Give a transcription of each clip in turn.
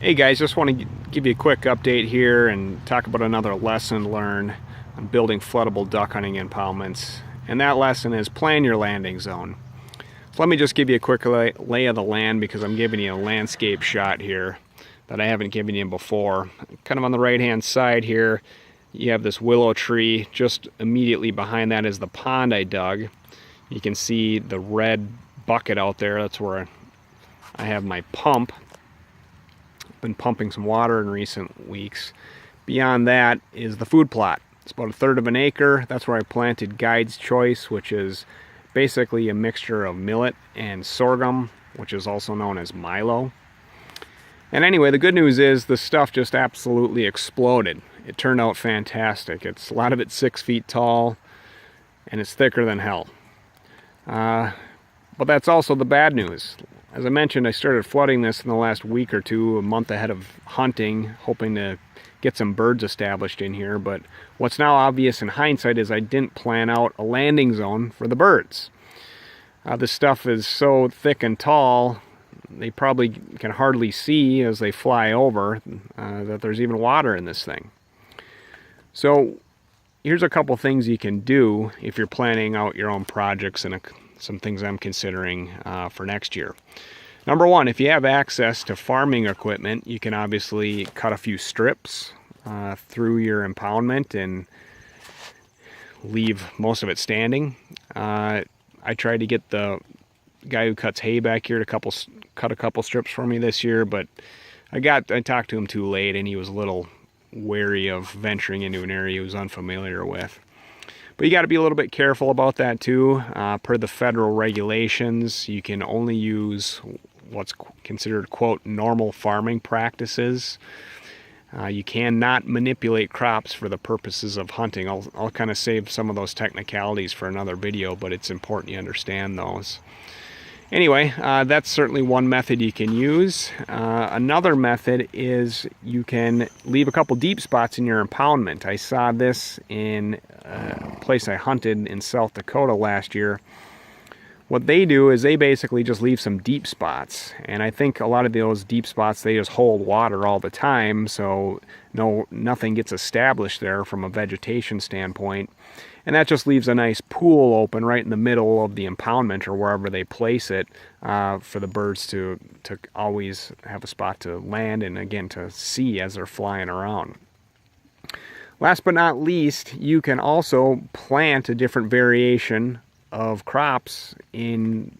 Hey guys, just want to give you a quick update here and talk about another lesson learned on building floodable duck hunting impoundments. And that lesson is plan your landing zone. So let me just give you a quick lay of the land because I'm giving you a landscape shot here that I haven't given you before. Kind of on the right hand side here, you have this willow tree. Just immediately behind that is the pond I dug. You can see the red bucket out there. That's where I have my pump. Been pumping some water in recent weeks. Beyond that is the food plot. It's about 1/3 of an acre. That's where I planted Guide's Choice, which is basically a mixture of millet and sorghum, which is also known as Milo. And anyway, the good news is the stuff just absolutely exploded. It turned out fantastic. A lot of it's 6 feet tall, and it's thicker than hell. But that's also the bad news. As I mentioned, I started flooding this in the last week or two, a month ahead of hunting, hoping to get some birds established in here. But what's now obvious in hindsight is I didn't plan out a landing zone for the birds. This stuff is so thick and tall, they probably can hardly see as they fly over that there's even water in this thing. So here's a couple things you can do if you're planning out your own projects and some things I'm considering for next year. Number one, if you have access to farming equipment, you can obviously cut a few strips through your impoundment and leave most of it standing. I tried to get the guy who cuts hay back here to cut a couple strips for me this year, but I talked to him too late and he was a little wary of venturing into an area he was unfamiliar with. But you got to be a little bit careful about that too. Per the federal regulations, you can only use what's considered, quote, normal farming practices. You cannot manipulate crops for the purposes of hunting. I'll kind of save some of those technicalities for another video, but it's important you understand those. Anyway, that's certainly one method you can use. Another method is you can leave a couple deep spots in your impoundment. I saw this in a place I hunted in South Dakota last year. What they do is they basically just leave some deep spots. And I think a lot of those deep spots, they just hold water all the time, so nothing gets established there from a vegetation standpoint. And that just leaves a nice pool open right in the middle of the impoundment or wherever they place it for the birds to always have a spot to land and, again, to see as they're flying around. Last but not least, you can also plant a different variation of crops in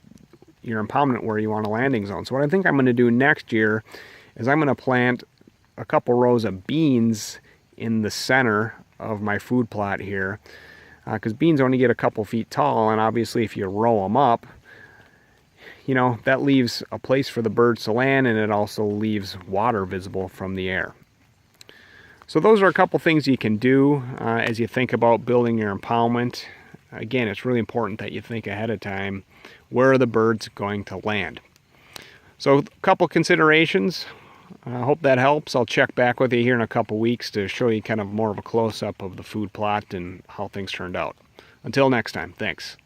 your impoundment where you want a landing zone. So what I think I'm going to do next year is I'm going to plant a couple rows of beans in the center of my food plot here. Because beans only get a couple feet tall, and obviously if you row them up, you know, that leaves a place for the birds to land, and it also leaves water visible from the air. So those are a couple things you can do as you think about building your impoundment. Again, it's really important that you think ahead of time, where are the birds going to land? So a couple considerations. I hope that helps. I'll check back with you here in a couple weeks to show you kind of more of a close-up of the food plot and how things turned out. Until next time, thanks.